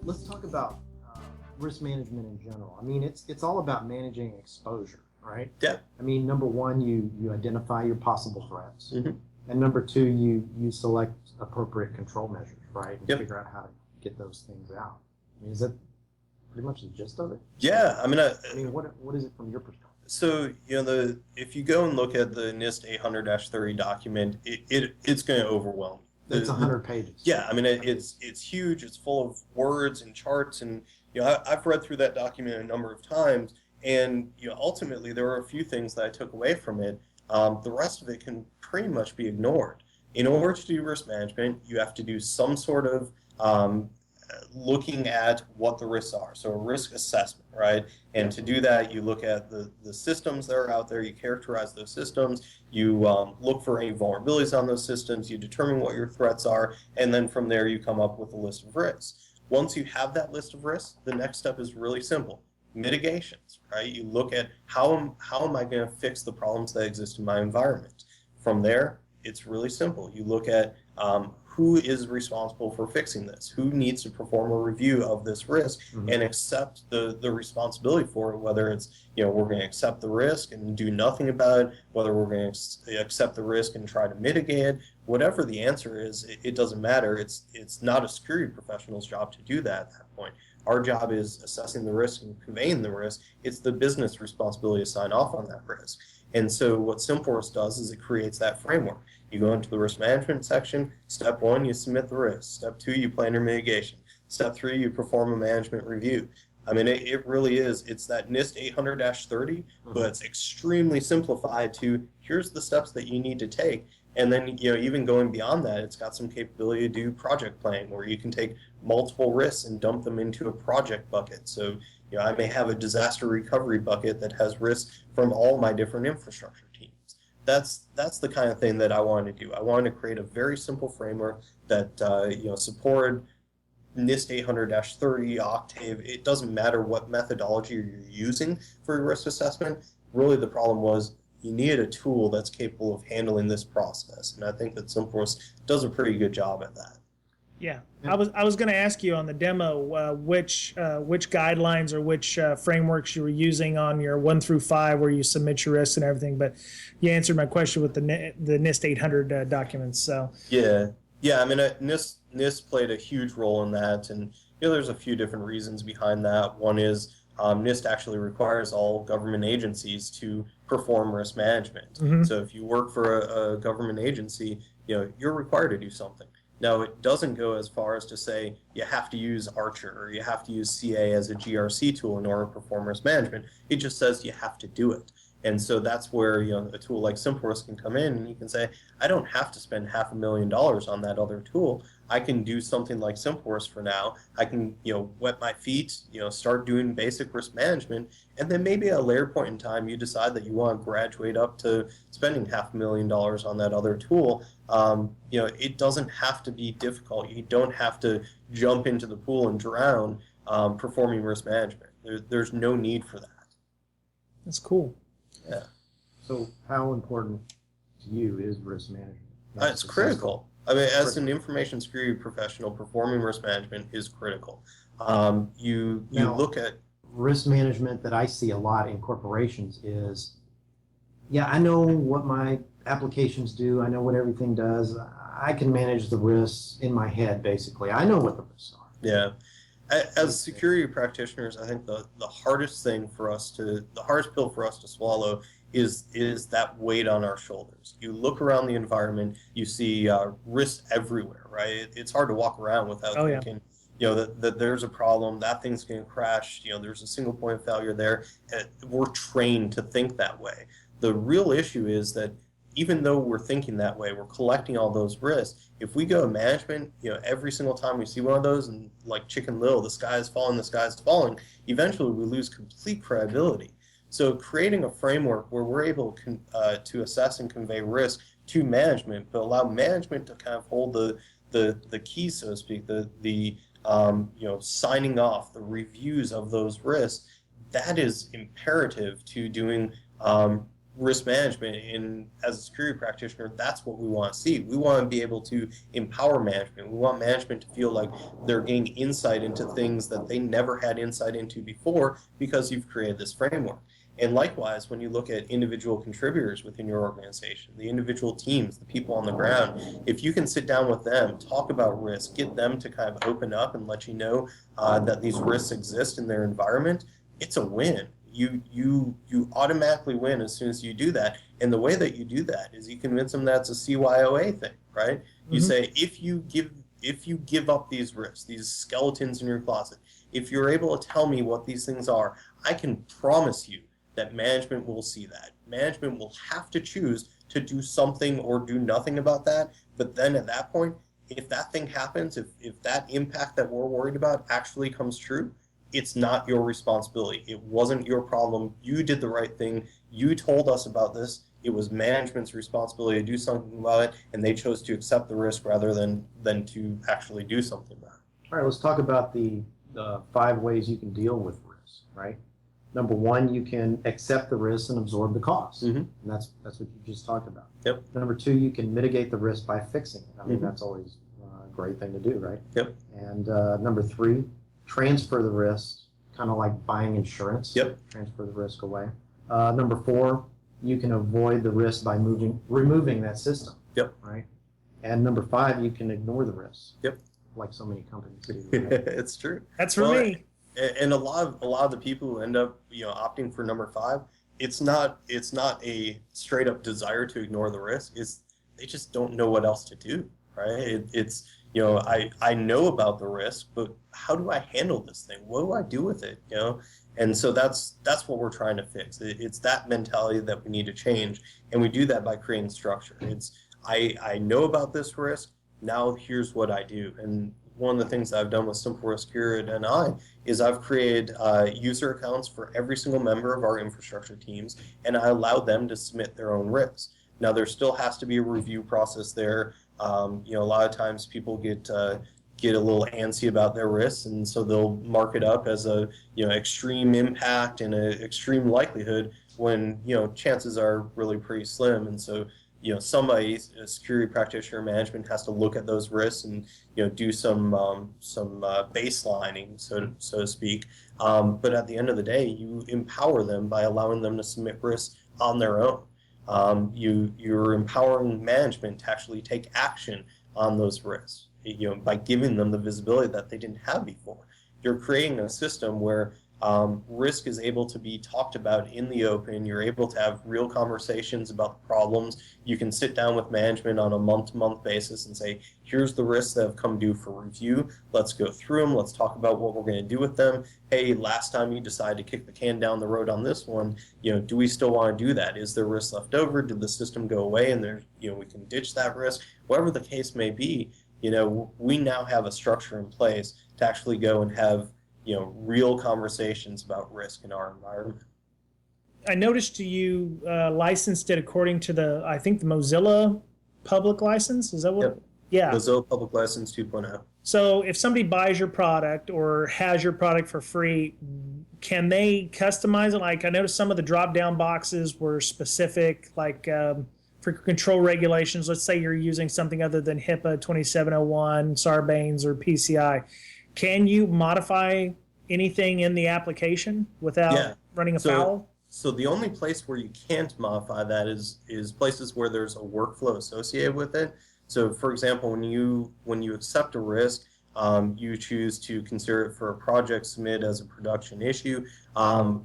let's talk about risk management in general. I mean, it's all about managing exposure, right? Yeah. I mean, number one, you identify your possible threats, Mm-hmm. and number two, you select appropriate control measures, right, and Yep. figure out how to get those things out. I mean, is that pretty much the gist of it? Yeah, I mean, what is it from your perspective? so if you go and look at the NIST 800-30 document, it's going to overwhelm you. It's 100 pages. Yeah, I mean, it's huge. It's full of words and charts, and I've read through that document a number of times, and ultimately there were a few things that I took away from it. The rest of it can pretty much be ignored. In order to do risk management, you have to do some sort of looking at what the risks are, so a risk assessment, right? And to do that, you look at the systems that are out there, you characterize those systems, you look for any vulnerabilities on those systems, you determine what your threats are, and then from there you come up with a list of risks. Once you have that list of risks, the next step is really simple. Mitigations, right? You look at how am I going to fix the problems that exist in my environment. From there, it's really simple. You look at who is responsible for fixing this, who needs to perform a review of this risk and accept the responsibility for it, whether it's, we're going to accept the risk and do nothing about it, whether we're going to accept the risk and try to mitigate it. Whatever the answer is, it doesn't matter. It's not a security professional's job to do that at that point. Our job is assessing the risk and conveying the risk. It's the business responsibility to sign off on that risk. And so what SimForce does is it creates that framework. You go into the risk management section. Step 1, you submit the risk. Step 2, you plan your mitigation. Step 3, you perform a management review. I mean, it really is. It's that NIST 800-30, but it's extremely simplified to here's the steps that you need to take. And then, even going beyond that, it's got some capability to do project planning where you can take multiple risks and dump them into a project bucket. So, I may have a disaster recovery bucket that has risks from all my different infrastructure teams. That's the kind of thing that I wanted to do. I wanted to create a very simple framework that, supported NIST 800-30, Octave. It doesn't matter what methodology you're using for your risk assessment. Really, the problem was you needed a tool that's capable of handling this process, and I think that SimForce does a pretty good job at that. Yeah, I was going to ask you on the demo which guidelines or which frameworks you were using on your 1 through 5 where you submit your risks and everything, but you answered my question with the NIST 800 documents. So yeah. I mean, NIST played a huge role in that, and there's a few different reasons behind that. One is NIST actually requires all government agencies to perform risk management. So if you work for a government agency, you're required to do something. Now, it doesn't go as far as to say you have to use Archer or you have to use CA as a GRC tool in order to perform risk management. It just says you have to do it. And so that's where a tool like SimForce can come in and you can say, I don't have to spend $500,000 on that other tool. I can do something like SimForce for now. I can wet my feet, start doing basic risk management, and then maybe at a later point in time you decide that you want to graduate up to spending $500,000 on that other tool. It doesn't have to be difficult. You don't have to jump into the pool and drown performing risk management. There's no need for that. That's cool. Yeah. So how important to you is risk management? It's critical. I mean, as an information security professional, performing risk management is critical. You look at risk management that I see a lot in corporations is, I know what my applications do. I know what everything does. I can manage the risks in my head, basically. I know what the risks are. Yeah. As security practitioners, I think the hardest pill for us to swallow is that weight on our shoulders. You look around the environment, you see risks everywhere, right? It's hard to walk around without thinking, that there's a problem, that thing's going to crash, there's a single point of failure there. We're trained to think that way. The real issue is that even though we're thinking that way, we're collecting all those risks. If we go to management, every single time we see one of those, and like Chicken Little, the sky is falling, eventually we lose complete credibility. So creating a framework where we're able to assess and convey risk to management, but allow management to kind of hold the keys, so to speak, the signing off, the reviews of those risks, that is imperative to doing risk management, and as a security practitioner, that's what we want to see. We want to be able to empower management. We want management to feel like they're gaining insight into things that they never had insight into before because you've created this framework. And likewise, when you look at individual contributors within your organization, the individual teams, the people on the ground, if you can sit down with them, talk about risk, get them to kind of open up and let you know that these risks exist in their environment, it's a win. You automatically win as soon as you do that. And the way that you do that is you convince them that it's a CYOA thing, right? You say, if you give up these risks, these skeletons in your closet, if you're able to tell me what these things are, I can promise you that management will see that. Management will have to choose to do something or do nothing about that. But then at that point, if that thing happens, if that impact that we're worried about actually comes true, it's not your responsibility. It wasn't your problem. You did the right thing. You told us about this. It was management's responsibility to do something about it, and they chose to accept the risk rather than to actually do something about it. All right, let's talk about the 5 ways you can deal with risk, right? Number 1, you can accept the risk and absorb the cost. And that's what you just talked about. Yep. Number 2, you can mitigate the risk by fixing it. I mean, that's always a great thing to do, right? Yep. And number 3, transfer the risk, kind of like buying insurance. Yep. Transfer the risk away. Number 4, you can avoid the risk by removing that system. Yep. Right. And number 5, you can ignore the risk. Yep. Like so many companies do. Right? It's true. That's for me. And a lot of the people who end up opting for number 5, it's not a straight up desire to ignore the risk. It's they just don't know what else to do. Right. It's I know about the risk, but how do I handle this thing? What do I do with it? And so that's what we're trying to fix. It's that mentality that we need to change, and we do that by creating structure. It's I know about this risk. Now here's what I do. And one of the things that I've done with Simple Risk here at NI is I've created user accounts for every single member of our infrastructure teams, and I allow them to submit their own risks. Now there still has to be a review process there. A lot of times people get a little antsy about their risks, and so they'll mark it up as a extreme impact and an extreme likelihood when chances are really pretty slim. And so somebody, a security practitioner, management has to look at those risks and do some baselining, so to speak. But at the end of the day, you empower them by allowing them to submit risks on their own. You're empowering management to actually take action on those risks, by giving them the visibility that they didn't have before. You're creating a system where risk is able to be talked about in the open. You're able to have real conversations about the problems. You can sit down with management on a month-to-month basis and say, here's the risks that have come due for review. Let's go through them. Let's talk about what we're going to do with them. Hey, last time you decided to kick the can down the road on this one, do we still want to do that? Is there risk left over? Did the system go away and we can ditch that risk? Whatever the case may be, we now have a structure in place to actually go and have real conversations about risk in our environment. I noticed you licensed it according to I think the Mozilla public license. Is that what? Yep. Yeah. Mozilla Public License 2.0. So if somebody buys your product or has your product for free, can they customize it? Like I noticed some of the drop-down boxes were specific, like for control regulations. Let's say you're using something other than HIPAA 2701, Sarbanes, or PCI. Can you modify anything in the application without running afoul? So the only place where you can't modify that is places where there's a workflow associated with it. So for example, when you accept a risk, you choose to consider it for a project, submit as a production issue.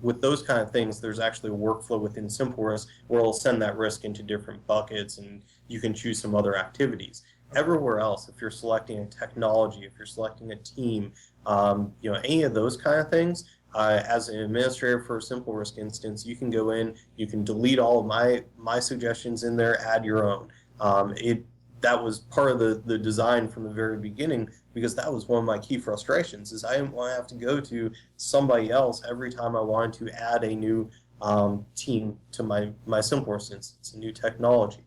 With those kind of things, there's actually a workflow within Simple Risk where it'll send that risk into different buckets, and you can choose some other activities. Everywhere else, if you're selecting a technology, if you're selecting a team, any of those kind of things, as an administrator for a Simple Risk instance, you can go in, you can delete all of my suggestions in there, add your own. That was part of the design from the very beginning, because that was one of my key frustrations, is I didn't want to have to go to somebody else every time I wanted to add a new team to my Simple Risk instance, a new technology.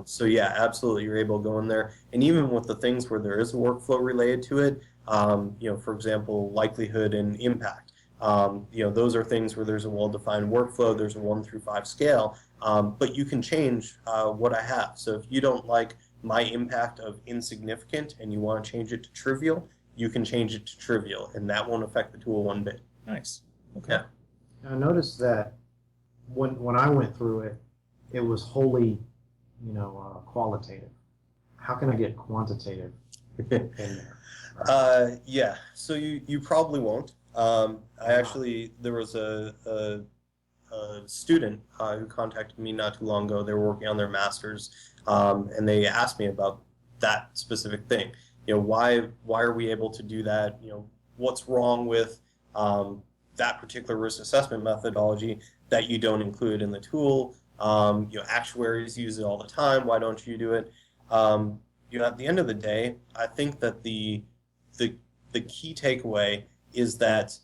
So yeah, absolutely, you're able to go in there, and even with the things where there is a workflow related to it, for example, likelihood and impact. Those are things where there's a well-defined workflow. There's a 1 through 5 scale. but you can change what I have. So if you don't like my impact of insignificant and you want to change it to trivial, you can change it to trivial, and that won't affect the tool one bit. Nice. Okay. Yeah. I noticed that when I went through it, it was wholly, qualitative. How can I get quantitative in there? Yeah, so you probably won't. There was a student who contacted me not too long ago. They were working on their master's, and they asked me about that specific thing. Why are we able to do that? What's wrong with that particular risk assessment methodology that you don't include in the tool? Actuaries use it all the time. Why don't you do it? At the end of the day, I think that the key takeaway is that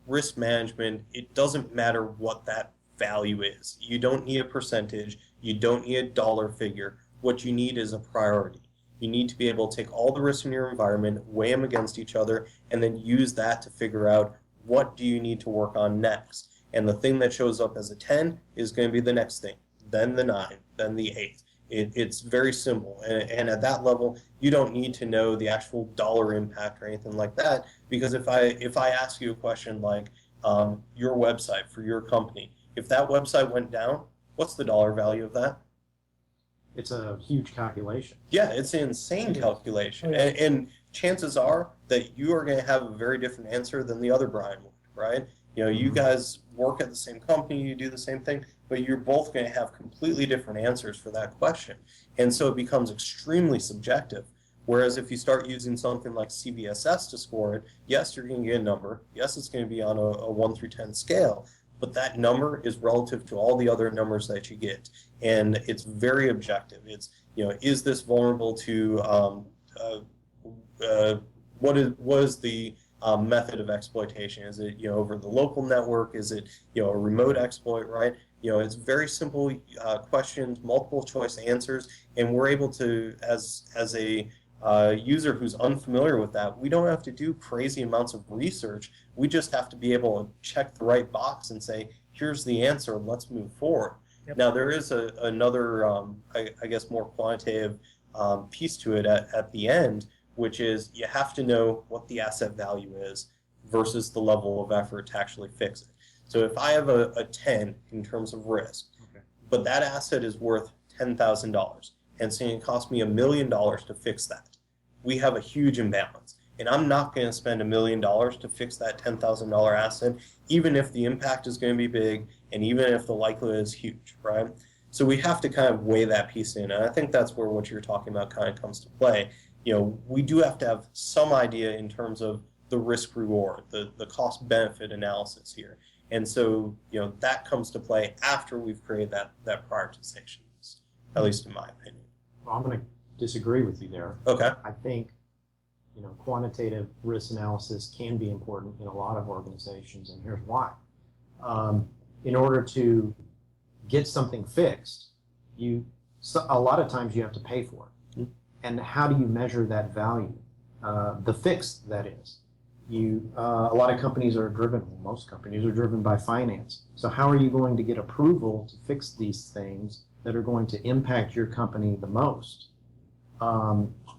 risk management, it doesn't matter what that value is. You don't need a percentage. You don't need a dollar figure. What you need is a priority. You need to be able to take all the risks in your environment, weigh them against each other, and then use that to figure out what do you need to work on next. And the thing that shows up as a 10 is going to be the next thing, then the 9, then the 8. It's very simple, and at that level, you don't need to know the actual dollar impact or anything like that, because if I ask you a question like your website for your company, if that website went down, what's the dollar value of that? It's a huge calculation. Yeah, it's an insane calculation, and chances are that you are going to have a very different answer than the other Brian would, right? You guys work at the same company, you do the same thing, but you're both going to have completely different answers for that question. And so it becomes extremely subjective. Whereas if you start using something like CBSS to score it, yes, you're going to get a number. Yes, it's going to be on a 1 through 10 scale, but that number is relative to all the other numbers that you get. And it's very objective. It's, is this vulnerable to, what is the method of exploitation? Is it over the local network? Is it a remote exploit? Right? It's very simple questions, multiple choice answers, and we're able to, as a user who's unfamiliar with that, we don't have to do crazy amounts of research. We just have to be able to check the right box and say, here's the answer. Let's move forward. Yep. Now there is another, I guess, more quantitative piece to it at the end, which is you have to know what the asset value is versus the level of effort to actually fix it. So if I have a 10 in terms of risk, but that asset is worth $10,000, and saying it cost me $1 million to fix that, we have a huge imbalance. And I'm not going to spend $1 million to fix that $10,000 asset, even if the impact is going to be big, and even if the likelihood is huge, right? So we have to kind of weigh that piece in, and I think that's where what you're talking about kind of comes to play. We do have to have some idea in terms of the risk reward, the cost benefit analysis here. And so, that comes to play after we've created that prioritization list, at least in my opinion. Well, I'm going to disagree with you there. Okay. I think, quantitative risk analysis can be important in a lot of organizations, and here's why. In order to get something fixed, a lot of times you have to pay for it. Mm-hmm. And how do you measure that value? The fix, that is. A lot of companies are driven, most companies are driven by finance. So how are you going to get approval to fix these things that are going to impact your company the most?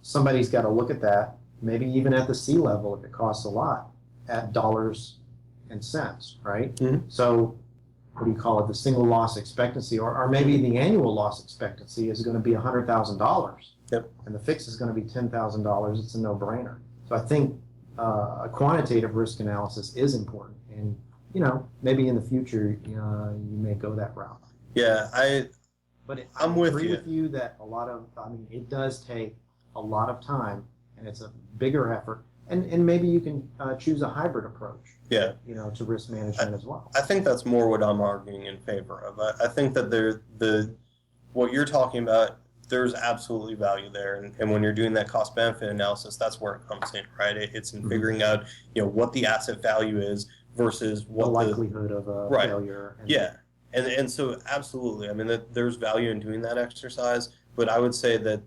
Somebody's got to look at that, maybe even at the C level if it costs a lot, at dollars and cents, right? Mm-hmm. So what do you call it, the single loss expectancy, or maybe the annual loss expectancy is going to be $100,000. Yep. And the fix is going to be $10,000. It's a no-brainer. So I think a quantitative risk analysis is important, and maybe in the future you may go that route. Yeah, I'm with agree you. with you that it does take a lot of time, and it's a bigger effort, and maybe you can choose a hybrid approach. Yeah. To risk management as well. I think that's more what I'm arguing in favor of. I think that what you're talking about, there's absolutely value there, and when you're doing that cost benefit analysis, that's where it comes in, right? It's in figuring out what the asset value is versus what the likelihood of a failure. And so absolutely, there's value in doing that exercise, but I would say that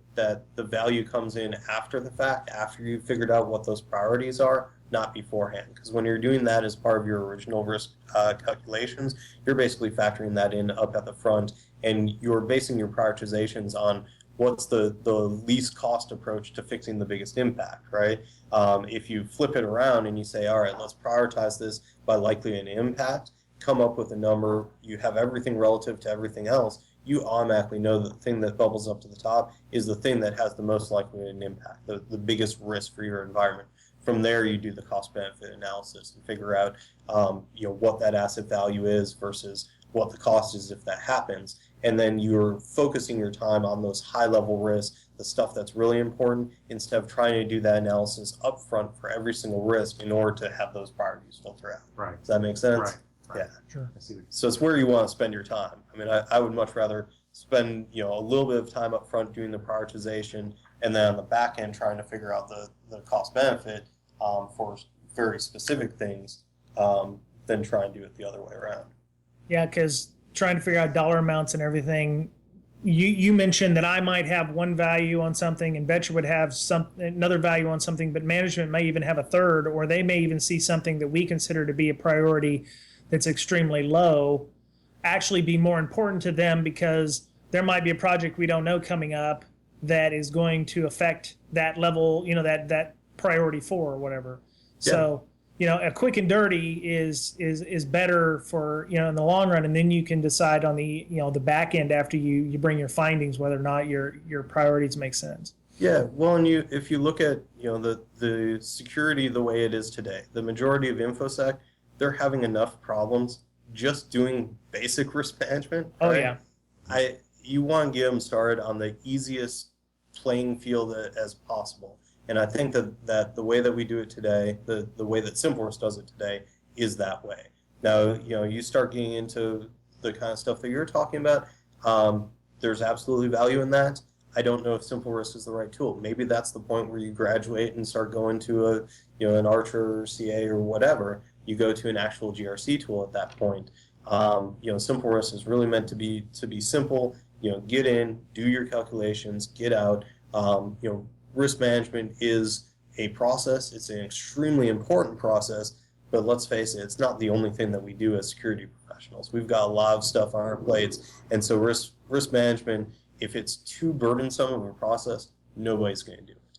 the value comes in after the fact, after you've figured out what those priorities are, not beforehand. Because when you're doing that as part of your original risk calculations, you're basically factoring that in up at the front, and you're basing your prioritizations on what's the least cost approach to fixing the biggest impact, right? If you flip it around and you say, all right, let's prioritize this by likely an impact, come up with a number, you have everything relative to everything else, you automatically know that the thing that bubbles up to the top is the thing that has the most likely an impact, the biggest risk for your environment. From there, you do the cost-benefit analysis and figure out, what that asset value is versus what the cost is if that happens. And then you're focusing your time on those high-level risks, the stuff that's really important, instead of trying to do that analysis up front for every single risk in order to have those priorities filter out. Right. Does that make sense? Right. Yeah. Sure. I see what you're So it's where you want to spend your time. I mean, I would much rather spend, a little bit of time up front doing the prioritization, and then on the back end trying to figure out the cost-benefit for very specific things than try and do it the other way around. Yeah, because trying to figure out dollar amounts and everything, you mentioned that I might have one value on something and Boettcher would have another value on something, but management may even have a third, or they may even see something that we consider to be a priority that's extremely low actually be more important to them, because there might be a project we don't know coming up that is going to affect that level, that priority 4 or whatever. Yeah. So, a quick and dirty is better for, in the long run, and then you can decide on the, the back end after you bring your findings whether or not your priorities make sense. Yeah, well, and if you look at, the security the way it is today, the majority of InfoSec, they're having enough problems just doing basic risk management. Oh, right? yeah. You want to get them started on the easiest playing field as possible. And I think that the way that we do it today, the way that SimpleRisk does it today, is that way. Now, you start getting into the kind of stuff that you're talking about. There's absolutely value in that. I don't know if SimpleRisk is the right tool. Maybe that's the point where you graduate and start going to an Archer or CA or whatever. You go to an actual GRC tool at that point. SimpleRisk is really meant to be simple. Get in, do your calculations, get out. Risk management is a process. It's an extremely important process, but let's face it, it's not the only thing that we do as security professionals. We've got a lot of stuff on our plates, and so risk management, if it's too burdensome of a process, nobody's going to do it.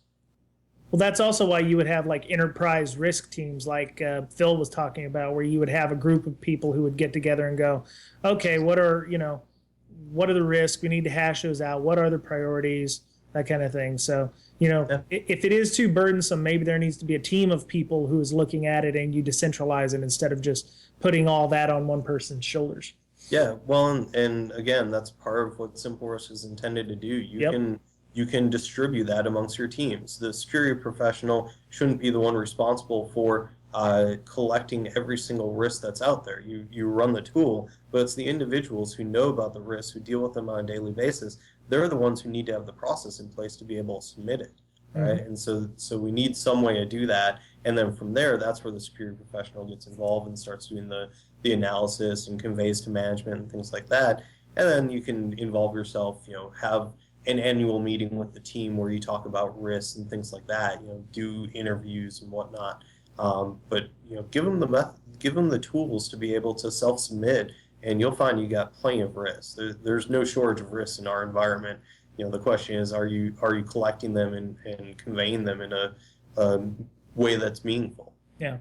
Well, that's also why you would have like enterprise risk teams like Phil was talking about, where you would have a group of people who would get together and go, okay, what are the risks? We need to hash those out. What are the priorities? That kind of thing. So, if it is too burdensome, maybe there needs to be a team of people who is looking at it, and you decentralize it instead of just putting all that on one person's shoulders. Yeah, well, and again, that's part of what SimpleRisk is intended to do. You can distribute that amongst your teams. The security professional shouldn't be the one responsible for collecting every single risk that's out there. You run the tool, but it's the individuals who know about the risks, who deal with them on a daily basis. They're the ones who need to have the process in place to be able to submit it, right? Mm-hmm. And so we need some way to do that, and then from there, that's where the security professional gets involved and starts doing the analysis and conveys to management and things like that. And then you can involve yourself, have an annual meeting with the team where you talk about risks and things like that, do interviews and whatnot. But give them the tools to be able to self-submit, and you'll find you got plenty of risks. There's no shortage of risks in our environment. The question is, are you collecting them and conveying them in a way that's meaningful? Yeah.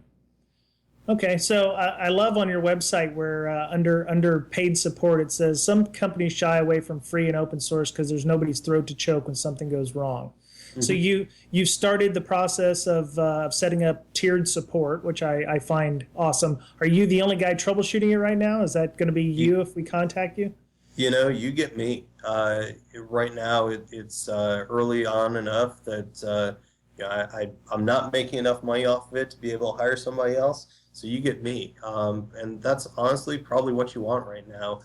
Okay, so I love on your website where under paid support it says some companies shy away from free and open source because there's nobody's throat to choke when something goes wrong. Mm-hmm. So you started the process of setting up tiered support, which I find awesome. Are you the only guy troubleshooting it right now? Is that going to be you if we contact you? You get me. Right now it's early on enough that I'm not making enough money off of it to be able to hire somebody else. So you get me. And that's honestly probably what you want right now.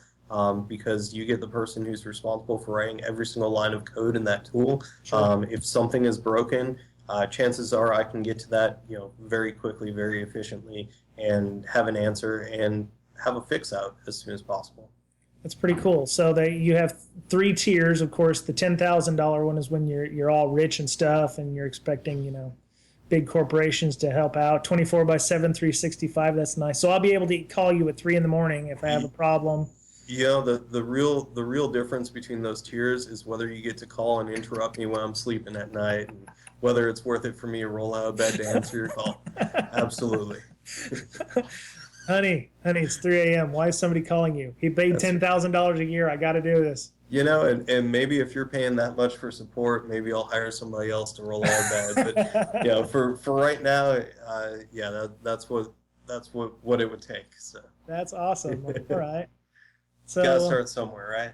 Because you get the person who's responsible for writing every single line of code in that tool. Sure. If something is broken, chances are I can get to that, very quickly, very efficiently, and have an answer and have a fix out as soon as possible. That's pretty cool. So you have 3 tiers. Of course, the $10,000 one is when you're all rich and stuff, and you're expecting, big corporations to help out. 24/7, 365. That's nice. So I'll be able to call you at 3 a.m. if I have a problem. You know, the real difference between those tiers is whether you get to call and interrupt me when I'm sleeping at night, and whether it's worth it for me to roll out of bed to answer your call. Absolutely. Honey, it's 3 a.m. Why is somebody calling you? He paid $10,000 a year. I got to do this. You know, and maybe if you're paying that much for support, maybe I'll hire somebody else to roll out of bed. But you know, for right now, that's what it would take. So that's awesome. All right. So gotta start somewhere, right?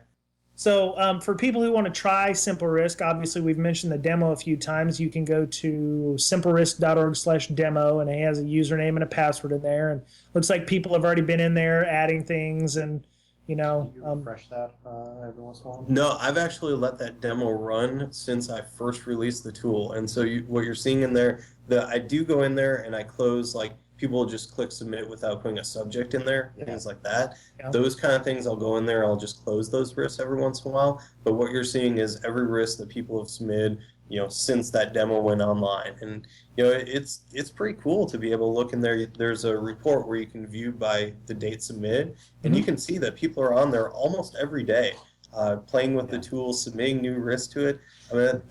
So for people who want to try Simple Risk, obviously we've mentioned the demo a few times. You can go to simplerisk.org/demo, and it has a username and a password in there. And looks like people have already been in there adding things, and you know. Do you refresh that every once in a while? No, I've actually let that demo run since I first released the tool. And so what you're seeing in there, I do go in there and I close, like, people just click submit without putting a subject in there, things like that. Yeah. Those kind of things, I'll go in there, I'll just close those risks every once in a while. But what you're seeing is every risk that people have submitted, you know, since that demo went online. And, you know, it's pretty cool to be able to look in there. There's a report where you can view by the date submitted, and you can see that people are on there almost every day, playing with the tool, submitting new risks to it. I mean,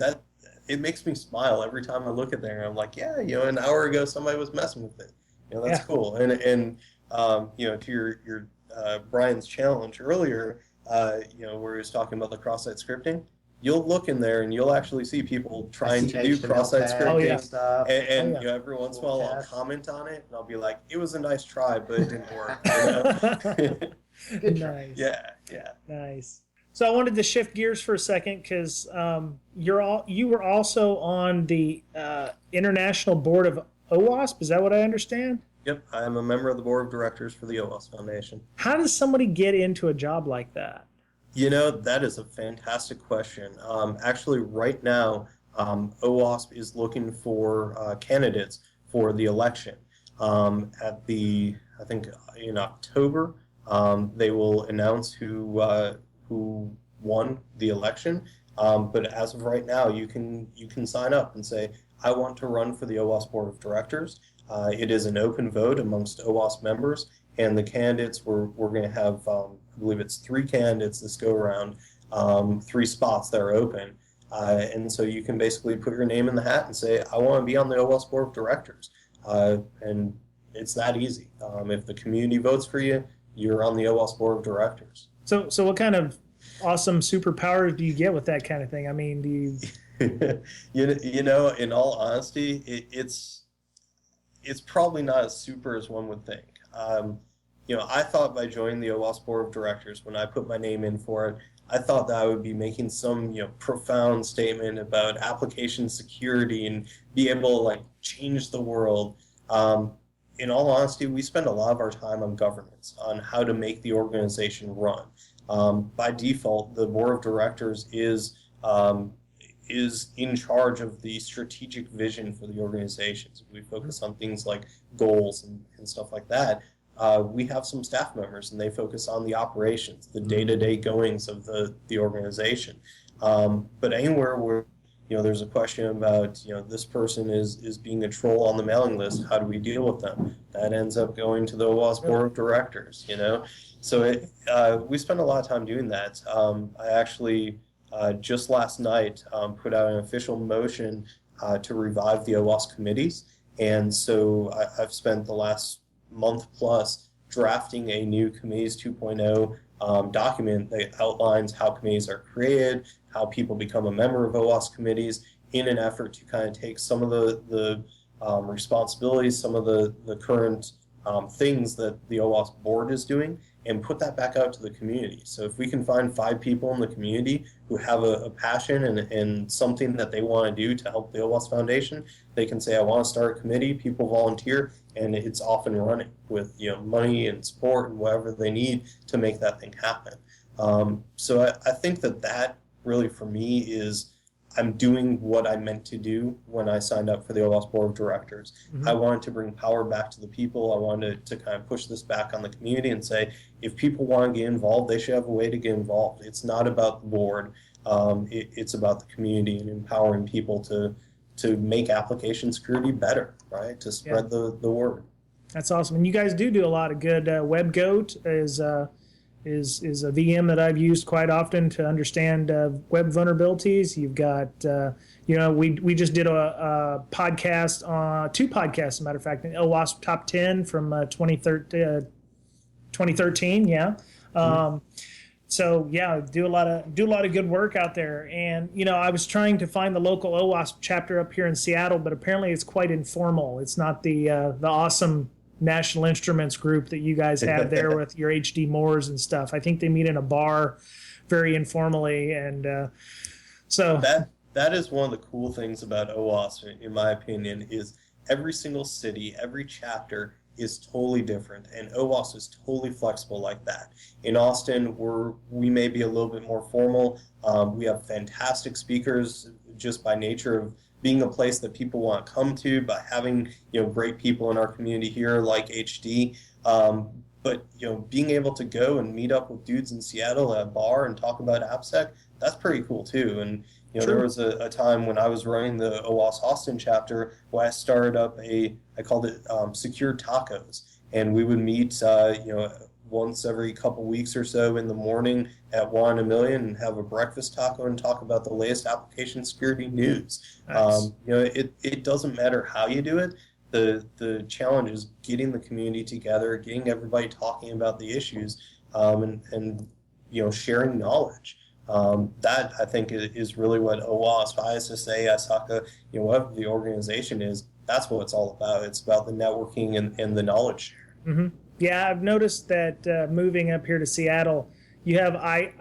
it makes me smile every time I look at there. And I'm like, yeah, you know, an hour ago somebody was messing with it. You know, that's cool. And you know, to your Brian's challenge earlier, you know, where he was talking about the cross-site scripting, you'll look in there and you'll actually see people trying to do cross-site scripting stuff. And you know, every once in a while I'll comment on it and I'll be like, it was a nice try, but it didn't work. You know? Good try. Yeah. Nice. So I wanted to shift gears for a second because you were also on the International Board of OWASP. Is that what I understand? Yep, I'm a member of the board of directors for the OWASP Foundation. How does somebody get into a job like that? You know, that is a fantastic question. Actually, right now, OWASP is looking for candidates for the election. I think in October, they will announce who won the election. But as of right now, you can sign up and say, I want to run for the OWASP Board of Directors. It is an open vote amongst OWASP members, and the candidates, we're going to have, I believe it's 3 candidates this go around, 3 spots that are open. And so you can basically put your name in the hat and say, I want to be on the OWASP Board of Directors. And it's that easy. If the community votes for you, you're on the OWASP Board of Directors. So what kind of awesome superpowers do you get with that kind of thing? I mean, do you... you know, in all honesty, it's probably not as super as one would think. You know, I thought by joining the OWASP Board of Directors, when I put my name in for it, I thought that I would be making some, you know, profound statement about application security and be able to, like, change the world. In all honesty, we spend a lot of our time on governance, on how to make the organization run. By default, the Board of Directors is in charge of the strategic vision for the organizations. We focus on things like goals and stuff like that. We have some staff members, and they focus on the operations, the day-to-day goings of the organization. But anywhere where, you know, there's a question about, you know, this person is being a troll on the mailing list, how do we deal with them? That ends up going to the OWASP Board of Directors, you know? So we spend a lot of time doing that. I actually... just last night, put out an official motion to revive the OWASP committees. And so I've spent the last month plus drafting a new Committees 2.0 document that outlines how committees are created, how people become a member of OWASP committees, in an effort to kind of take some of the responsibilities, some of the current things that the OWASP board is doing, and put that back out to the community. So if we can find 5 people in the community who have a passion and something that they want to do to help the OWASP Foundation, they can say, I want to start a committee, people volunteer, and it's off and running with, you know, money and support and whatever they need to make that thing happen. So I think that really for me is, I'm doing what I meant to do when I signed up for the OWASP Board of Directors. Mm-hmm. I wanted to bring power back to the people. I wanted to kind of push this back on the community and say, if people want to get involved, they should have a way to get involved. It's not about the board. It's about the community and empowering people to make application security better, right? To spread the word. That's awesome. And you guys do a lot of good. WebGoat is a VM that I've used quite often to understand web vulnerabilities. You've got, we just did a podcast, two podcasts, as a matter of fact, an OWASP Top 10 from 2013, yeah. So yeah, do a lot of good work out there. And I was trying to find the local OWASP chapter up here in Seattle, but apparently it's quite informal. It's not the awesome National Instruments group that you guys have there with your HD Moores and stuff. I think they meet in a bar, very informally, and so that is one of the cool things about OWASP, in my opinion, is every single city, every chapter is totally different, and OWASP is totally flexible like that. In Austin, we may be a little bit more formal. We have fantastic speakers just by nature of being a place that people want to come to, by having great people in our community here like HD. But being able to go and meet up with dudes in Seattle at a bar and talk about AppSec, that's pretty cool too. And there was a time when I was running the OWASP Austin chapter where I started up I called it Secure Tacos. And we would meet, once every couple weeks or so in the morning at 1 in a Million and have a breakfast taco and talk about the latest application security news. Nice. It doesn't matter how you do it. The challenge is getting the community together, getting everybody talking about the issues, and sharing knowledge. That I think is really what OWASP, ISSA, ISACA, whatever the organization is, that's what it's all about. It's about the networking and the knowledge share. Mm-hmm. Yeah, I've noticed that moving up here to Seattle, you have I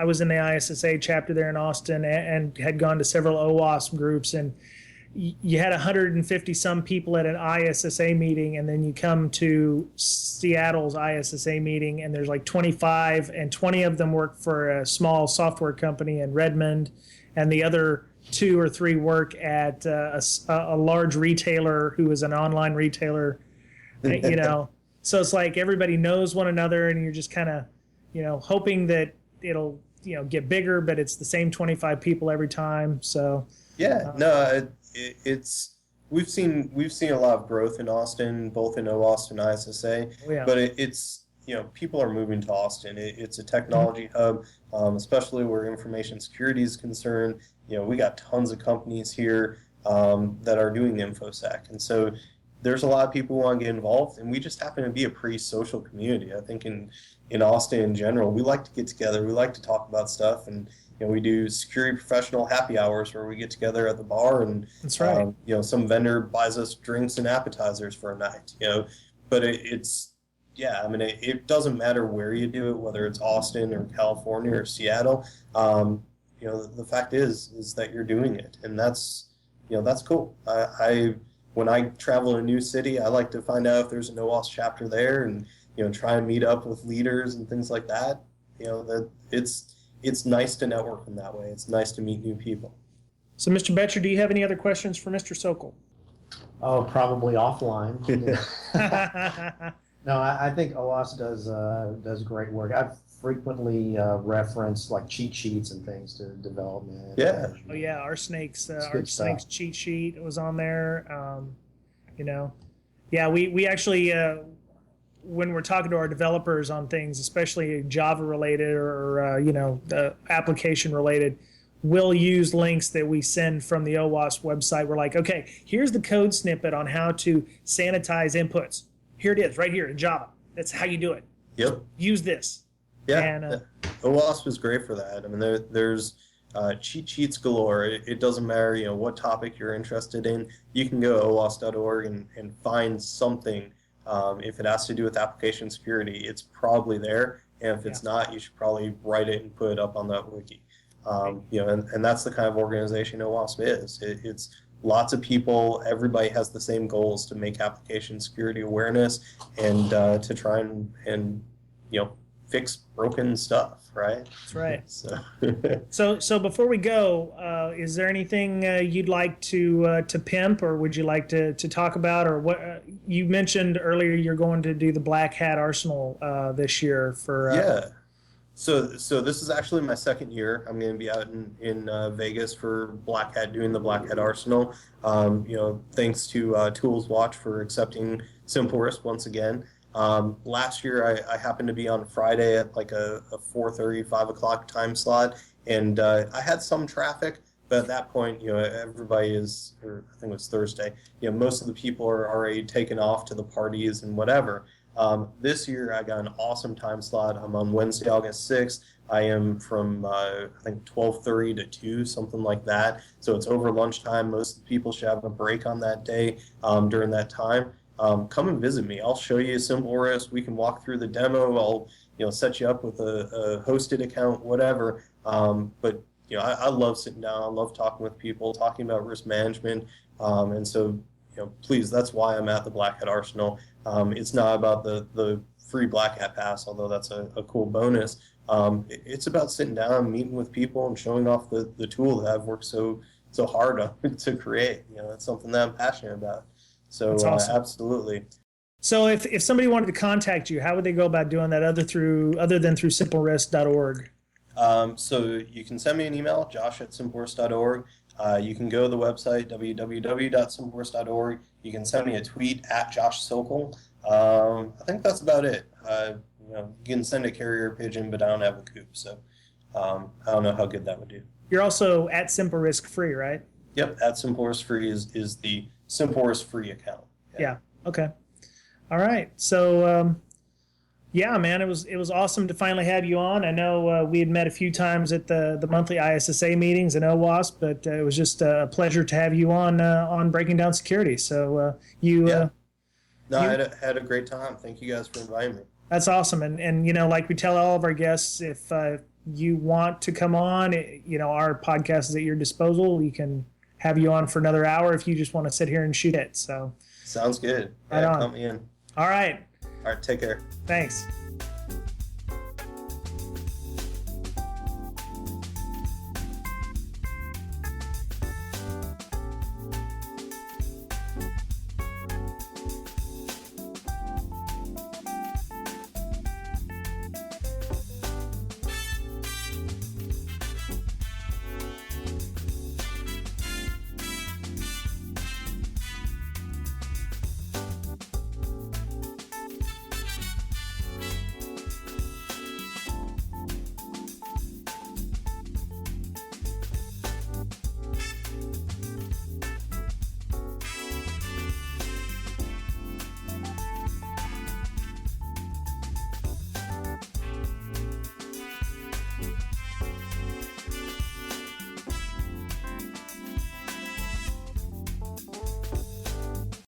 was in the ISSA chapter there in Austin and had gone to several OWASP groups, and you had 150 some people at an ISSA meeting, and then you come to Seattle's ISSA meeting and there's like 25, and 20 of them work for a small software company in Redmond, and the other 2 or 3 work at a large retailer who is an online retailer. So it's like everybody knows one another, and you're just kind of hoping that it'll get bigger, but it's the same 25 people every time. So we've seen a lot of growth in Austin, both in OWASP and ISSA. Oh, yeah. But it's people are moving to Austin. It's a technology hub, especially where information security is concerned. We got tons of companies here that are doing InfoSec, and so there's a lot of people who want to get involved, and we just happen to be a pretty social community. I think in Austin in general, we like to get together. We like to talk about stuff, and we do security professional happy hours where we get together at the bar, and that's right. Some vendor buys us drinks and appetizers for a night. But it doesn't matter where you do it, whether it's Austin or California or Seattle. The fact is that you're doing it, and that's cool. When I travel in a new city, I like to find out if there's an OWASP chapter there, and try and meet up with leaders and things like that. That it's nice to network in that way. It's nice to meet new people. So, Mr. Boettcher, do you have any other questions for Mr. Sokol? Oh, probably offline. No, I think OWASP does great work. I've frequently referenced like cheat sheets and things to development. Yeah. Oh yeah, our snake's cheat sheet was on there. Yeah, we actually when we're talking to our developers on things, especially Java related or the application related, we'll use links that we send from the OWASP website. We're like, okay, here's the code snippet on how to sanitize inputs. Here it is, right here in Java. That's how you do it. Yep. Use this. Yeah, and, OWASP is great for that. I mean, there's cheat sheets galore. It doesn't matter, what topic you're interested in. You can go to OWASP.org and find something. If it has to do with application security, it's probably there. And if it's not, you should probably write it and put it up on that wiki. And that's the kind of organization OWASP is. It's lots of people. Everybody has the same goals to make application security awareness and to try and fix broken stuff, right? That's right. So so before we go, is there anything you'd like to pimp, or would you like to talk about, or what? You mentioned earlier you're going to do the Black Hat Arsenal this year for. Yeah. So this is actually my second year. I'm going to be out in Vegas for Black Hat, doing the Black Hat Arsenal. Thanks to Tools Watch for accepting Simple Risk once again. Last year, I happened to be on Friday at like a 4:30, 5 o'clock time slot, and I had some traffic, but at that point, everybody is, or I think it was Thursday, most of the people are already taken off to the parties and whatever. This year, I got an awesome time slot. I'm on Wednesday, August 6th. I am from, I think, 12:30 to 2, something like that. So it's over lunchtime. Most of the people should have a break on that day during that time. Come and visit me. I'll show you a simple risk. We can walk through the demo. I'll set you up with a hosted account, whatever. But I love sitting down. I love talking with people, talking about risk management. And so, please, that's why I'm at the Black Hat Arsenal. It's not about the free Black Hat Pass, although that's a cool bonus. It's about sitting down, meeting with people, and showing off the tool that I've worked so hard to create. It's something that I'm passionate about. So That's awesome. Absolutely. So if somebody wanted to contact you, how would they go about doing that other than through simplerisk.org? So you can send me an email, josh@simplerisk.org. You can go to the website, www.simplerisk.org. You can send me a tweet at Josh Sokol. I think that's about it. You can send a carrier pigeon, but I don't have a coop, so I don't know how good that would do. You're also at Simple Risk Free, right? Yep, at Simple Risk Free is the Simple Risk Free account. Yeah. Okay. All right. So, yeah, man, it was awesome to finally have you on. I know we had met a few times at the monthly ISSA meetings in OWASP, but it was just a pleasure to have you on Breaking Down Security. So I had a great time. Thank you guys for inviting me. That's awesome. And like we tell all of our guests, if you want to come on, our podcast is at your disposal. We can have you on for another hour if you just want to sit here and shoot it. So sounds good. Right on. Count me in. All right. All right, take care. Thanks.